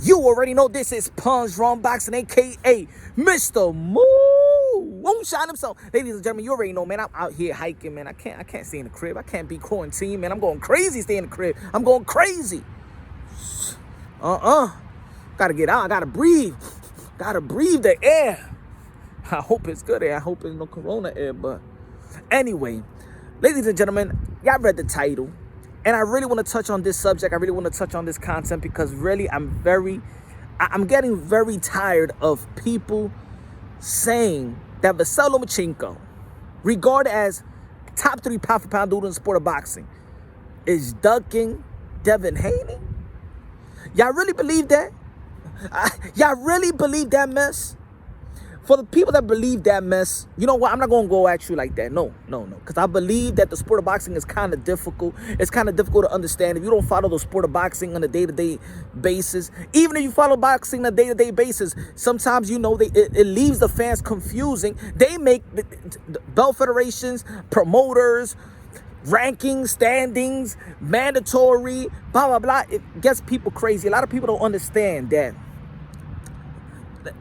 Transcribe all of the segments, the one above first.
You already know this is Punch Wrong Boxing, a.k.a. Mr. Moonshine himself. Ladies and gentlemen, you already know, man, I'm out here hiking, man. I can't stay in the crib. I can't be quarantined, man. I'm going crazy staying in the crib. I'm going crazy. Gotta get out. I gotta breathe. Gotta breathe the air. I hope it's good air. I hope it's no corona air. But anyway, ladies and gentlemen, y'all read the title. And I really want to touch on this subject. I really want to touch on this content because really I'm getting very tired of people saying that Vasyl Lomachenko, regarded as top 3 pound-for-pound dude in the sport of boxing, is ducking Devin Haney. Y'all really believe that? Y'all really believe that mess? For the people that believe that mess, you know what? I'm not going to go at you like that. No. Because I believe that the sport of boxing is kind of difficult. It's kind of difficult to understand if you don't follow the sport of boxing on a day-to-day basis. Even if you follow boxing on a day-to-day basis, sometimes, you know, it leaves the fans confusing. They make the belt federations, promoters, rankings, standings, mandatory, blah, blah, blah. It gets people crazy. A lot of people don't understand that.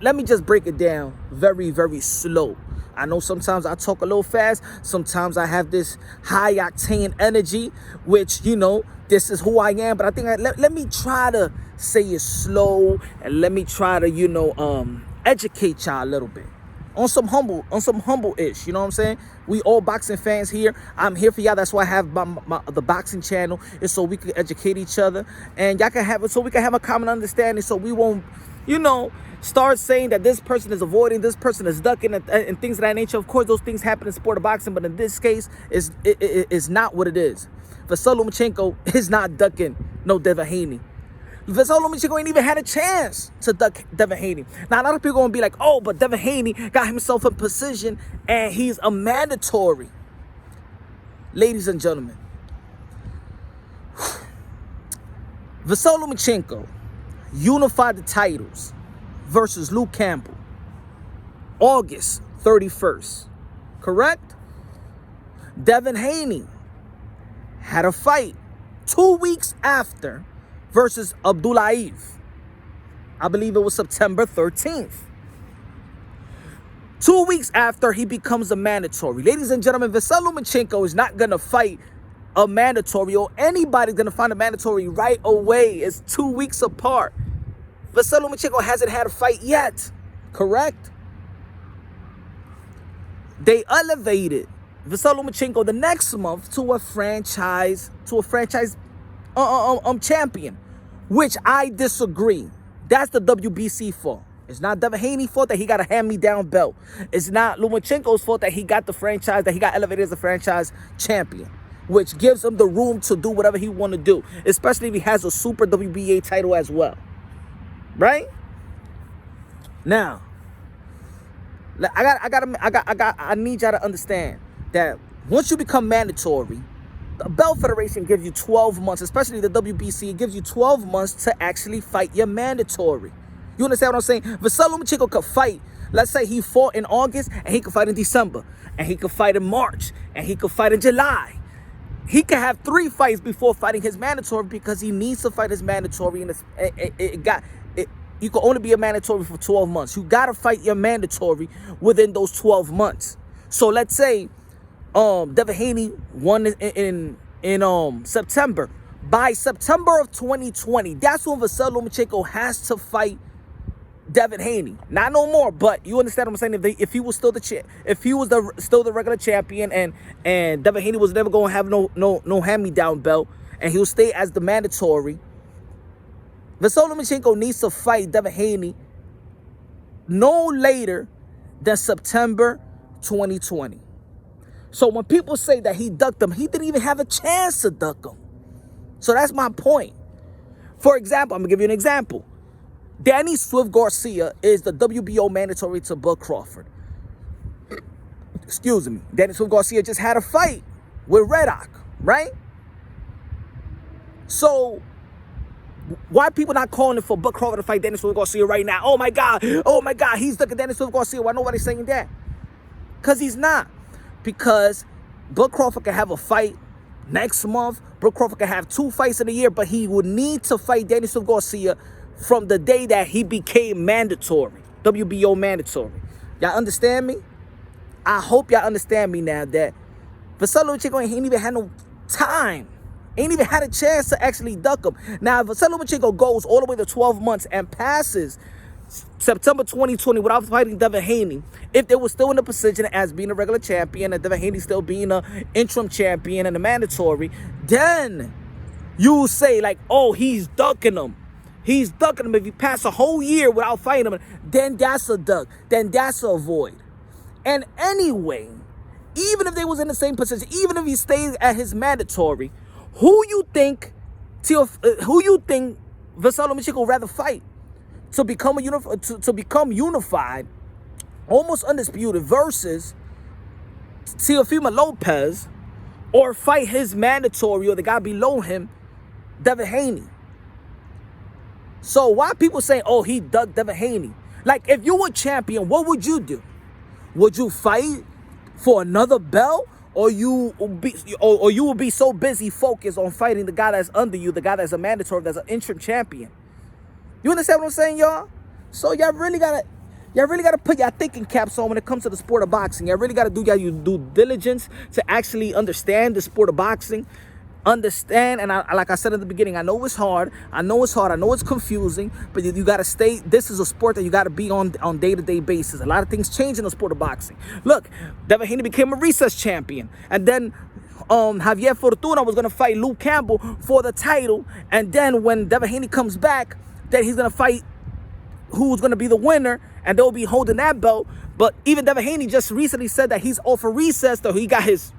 Let me just break it down very, very slow. I know sometimes I talk a little fast. Sometimes I have this high-octane energy, which, you know, this is who I am. But I think let me try to say it slow and let me try to, you know, educate y'all a little bit. On some humble-ish, you know what I'm saying? We all boxing fans here. I'm here for y'all. That's why I have the boxing channel, is so we can educate each other. And y'all can have it so we can have a common understanding so we won't, you know, start saying that this person is avoiding, this person is ducking, and things of that nature. Of course, those things happen in sport of boxing, but in this case, it's not what it is. Vasyl Lomachenko is not ducking no Devin Haney. Vasyl Lomachenko ain't even had a chance to duck Devin Haney. Now, a lot of people going to be like, oh, but Devin Haney got himself in position, and he's a mandatory. Ladies and gentlemen, Vasyl Lomachenko unified the titles versus Luke Campbell, August 31st, correct? Devin Haney had a fight 2 weeks after versus Abdullaev. I believe it was September 13th. 2 weeks after he becomes a mandatory. Ladies and gentlemen, Vasyl Lomachenko is not going to fight a mandatory, or anybody's going to find a mandatory right away. It's 2 weeks apart. Vasyl Lomachenko hasn't had a fight yet, correct? They elevated Vasyl Lomachenko the next month to a franchise champion, which I disagree. That's the WBC fault. It's not Devin Haney's fault that he got a hand-me-down belt. It's not Lomachenko's fault that he got the franchise, that he got elevated as a franchise champion, which gives him the room to do whatever he want to do, especially if he has a super WBA title as well. Right? Now, I need y'all to understand that once you become mandatory, the Belt Federation gives you 12 months, especially the WBC, it gives you 12 months to actually fight your mandatory. You understand what I'm saying? Vasyl Lomachenko could fight. Let's say he fought in August, and he could fight in December, and he could fight in March, and he could fight in July. He could have 3 fights before fighting his mandatory because he needs to fight his mandatory, and you can only be a mandatory for 12 months. You got to fight your mandatory within those 12 months. So let's say Devin Haney won in September. By September of 2020, that's when Vasyl Lomachenko has to fight Devin Haney. Not no more, but you understand what I'm saying? If he was still still the regular champion, and Devin Haney was never going to have no hand-me-down belt, and he'll stay as the mandatory, Vasyl Lomachenko needs to fight Devin Haney no later than September 2020. So when people say that he ducked him, he didn't even have a chance to duck him. So that's my point. For example, I'm going to give you an example. Danny Swift Garcia is the WBO mandatory to Bud Crawford. Excuse me. Danny Swift Garcia just had a fight with Red Ock, right? So why people not calling for Bud Crawford to fight Danny Swift Garcia right now? Oh my God, he's ducking Danny Swift Garcia. Why nobody's saying that? Because he's not. Because Bud Crawford can have a fight next month. Bud Crawford can have 2 fights in a year, but he would need to fight Danny Swift Garcia from the day that he became mandatory, WBO mandatory. Y'all understand me? I hope y'all understand me now that Vasyl Lomachenko ain't even had no time. Ain't even had a chance to actually duck him. Now, if Vasyl Lomachenko goes all the way to 12 months and passes September 2020 without fighting Devin Haney, if they were still in the position as being a regular champion and Devin Haney still being an interim champion and a mandatory, then you say like, oh, he's ducking him. He's ducking him. If you pass a whole year without fighting him, then that's a duck. Then that's a avoid. And anyway, even if they was in the same position, even if he stays at his mandatory, who you think Vasyl Lomachenko would rather fight to become unified, almost undisputed, versus Teofimo Lopez, or fight his mandatory or the guy below him, Devin Haney? So why people saying, oh, he ducked Devin Haney? Like, if you were champion, what would you do? Would you fight for another belt? Or you will be so busy focused on fighting the guy that's under you, the guy that's a mandatory, that's an interim champion. You understand what I'm saying, y'all? So y'all really gotta put your thinking caps on when it comes to the sport of boxing. Y'all really gotta do your due diligence to actually understand the sport of boxing. Understand, and like I said at the beginning, I know it's hard. I know it's confusing, but you got to stay. This is a sport that you got to be on day-to-day basis. A lot of things change in the sport of boxing. Look, Devin Haney became a recess champion, and then Javier Fortuna was going to fight Luke Campbell for the title, and then when Devin Haney comes back, then he's going to fight who's going to be the winner, and they'll be holding that belt. But even Devin Haney just recently said that he's off for recess, so he got his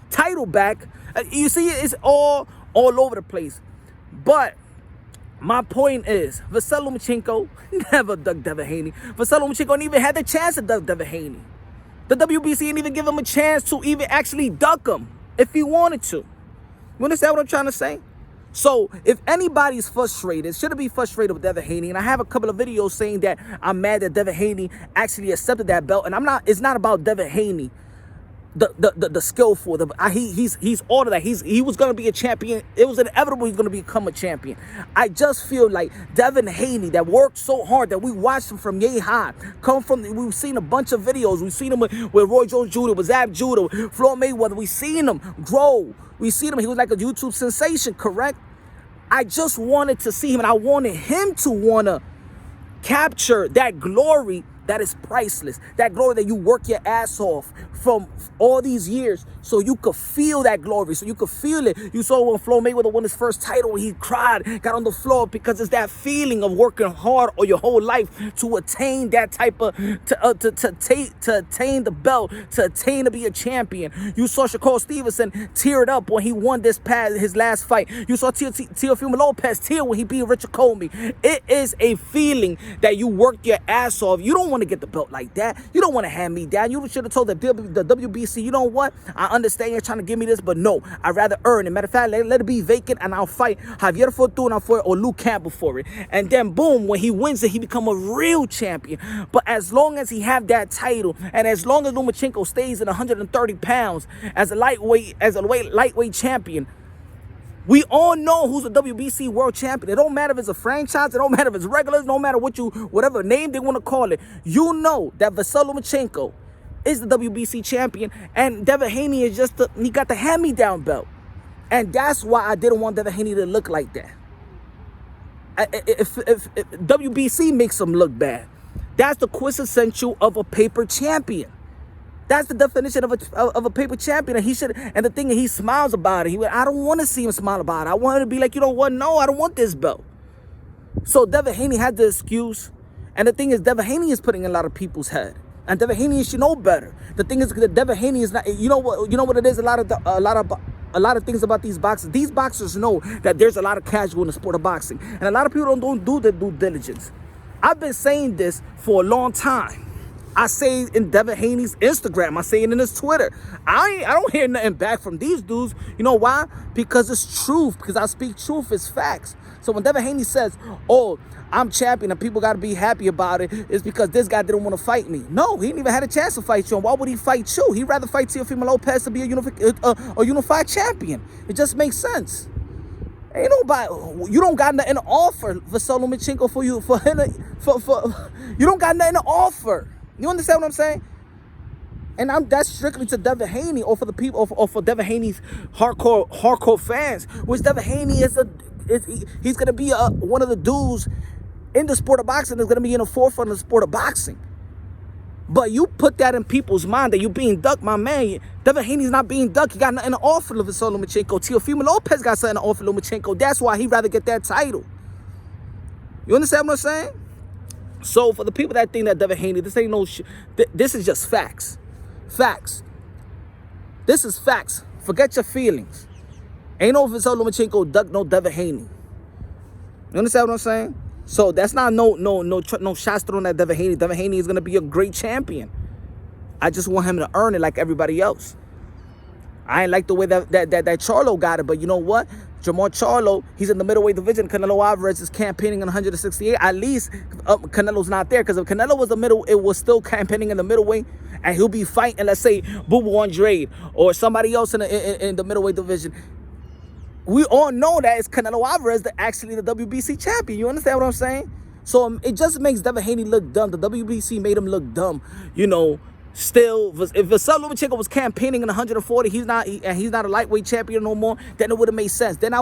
title back. You see, it's all over the place. But my point is, Vasyl Lomachenko never ducked Devin Haney. Vasyl Lomachenko didn't even had the chance to duck Devin Haney. The WBC didn't even give him a chance to even actually duck him if he wanted to. You understand what I'm trying to say? So if anybody's frustrated, shouldn't be frustrated with Devin Haney. And I have a couple of videos saying that I'm mad that Devin Haney actually accepted that belt. And it's not about Devin Haney. The skillful, he's all of that. He was gonna be a champion. It was inevitable he's gonna become a champion. I just feel like Devin Haney, that worked so hard, that we watched him from yay high, we've seen a bunch of videos. We've seen him with Roy Jones Jr., with Zab Judah, Floyd Mayweather. We've seen him grow. We've seen him. He was like a YouTube sensation, correct? I just wanted to see him, and I wanted him to wanna capture that glory that is priceless. That glory that you work your ass off from all these years, so you could feel that glory, so you could feel it. You saw when Floyd Mayweather won his first title, he cried, got on the floor, because it's that feeling of working hard all your whole life to attain that type of, to attain the belt, to attain to be a champion. You saw Shakur Stevenson teared up when he won his last fight. You saw Teofimo Lopez tear when he beat Richard Comey. It is a feeling that you worked your ass off. You don't want to get the belt like that. You don't want to hand me down. You should have told the WBC, you know what? I understand you're trying to give me this, but no, I'd rather earn it. Matter of fact, let it be vacant, and I'll fight Javier Fortuna for it, or Luke Campbell for it. And then boom, when he wins it, he become a real champion. But as long as he have that title, and as long as Lomachenko stays in 130 pounds as a lightweight champion, we all know who's a WBC world champion. It don't matter if it's a franchise. It don't matter if it's regulars. No matter whatever name they want to call it. You know that Vasyl Lomachenko is the WBC champion, and Devin Haney is he got the hand-me-down belt. And that's why I didn't want Devin Haney to look like that. If WBC makes him look bad, that's the quintessential of a paper champion. That's the definition of a paper champion. And the thing is, he smiles about it. I don't want to see him smile about it. I want him to be like, you know what? No, I don't want this belt. So Devin Haney had the excuse. And the thing is, Devin Haney is putting in a lot of people's head. And Devin Haney should know better. The thing is that Devin Haney is not. You know what it is. A lot of things about these boxers. These boxers know that there's a lot of casual in the sport of boxing, and a lot of people don't do their due diligence. I've been saying this for a long time. I say it in Devin Haney's Instagram. I say it in his Twitter. I don't hear nothing back from these dudes. You know why? Because it's truth. Because I speak truth. It's facts. So when Devin Haney says, oh, I'm champion and people got to be happy about it, it's because this guy didn't want to fight me. No, he didn't even had a chance to fight you. And why would he fight you? He'd rather fight Teofimo Lopez to be a unified champion. It just makes sense. Ain't nobody, you don't got nothing to offer Vasyl Lomachenko you don't got nothing to offer. You understand what I'm saying? And that's strictly to Devin Haney, or for the people, or for Devin Haney's hardcore fans. Which Devin Haney he's gonna be one of the dudes in the sport of boxing that's gonna be in the forefront of the sport of boxing. But you put that in people's mind that you being ducked, my man. Devin Haney's not being ducked. He got nothing to offer Vasyl Lomachenko. Teofimo Lopez got something to offer Lomachenko. That's why he'd rather get that title. You understand what I'm saying? So for the people that think that Devin Haney, this ain't no shit. This is just facts. Facts. This is facts. Forget your feelings. Ain't no Vasyl Lomachenko duck no Devin Haney. You understand what I'm saying? So that's not no shots thrown at Devin Haney. Devin Haney is gonna be a great champion. I just want him to earn it like everybody else. I ain't like the way that Charlo got it, but you know what? Jamar Charlo, he's in the middleweight division. Canelo Alvarez is campaigning in 168. At least Canelo's not there, because if Canelo was it was still campaigning in the middleweight, and he'll be fighting, let's say, Boo Boo Andrade or somebody else in the middleweight division. We all know that it's Canelo Alvarez actually the WBC champion. You understand what I'm saying? So it just makes Devin Haney look dumb. The WBC made him look dumb. You know, still, if Vasyl Lomachenko was campaigning in 140, he's not a lightweight champion no more, then it would have made sense. Then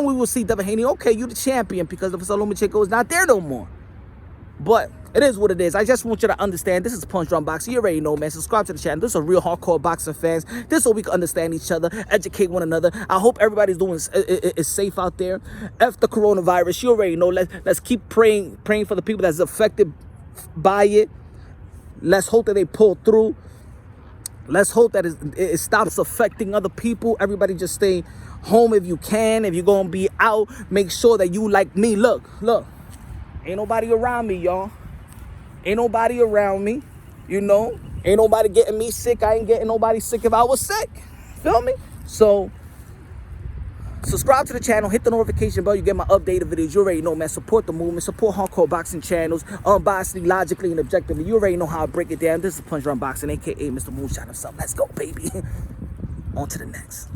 we will see Devin Haney, okay, you the champion, because Vasyl Lomachenko is not there no more. But it is what it is. I just want you to understand, this is Punch Drunk Boxing. You already know, man. Subscribe to the channel. This is a real hardcore boxing fans. This is so we can understand each other, educate one another. I hope everybody's doing is safe out there. F the coronavirus. You already know. Let's keep praying for the people that's affected by it. Let's hope that they pull through. Let's hope that it stops affecting other people. Everybody just stay home if you can. If you're going to be out, make sure that you like me. Look. Ain't nobody around me, y'all. Ain't nobody around me, you know. Ain't nobody getting me sick. I ain't getting nobody sick if I was sick. Feel me? So, subscribe to the channel. Hit the notification bell. You get my updated videos. You already know, man. Support the movement. Support hardcore boxing channels. Unbiasedly, logically, and objectively. You already know how I break it down. This is Punch Drunk Boxing, a.k.a. Mr. Moonshine himself. Let's go, baby. On to the next.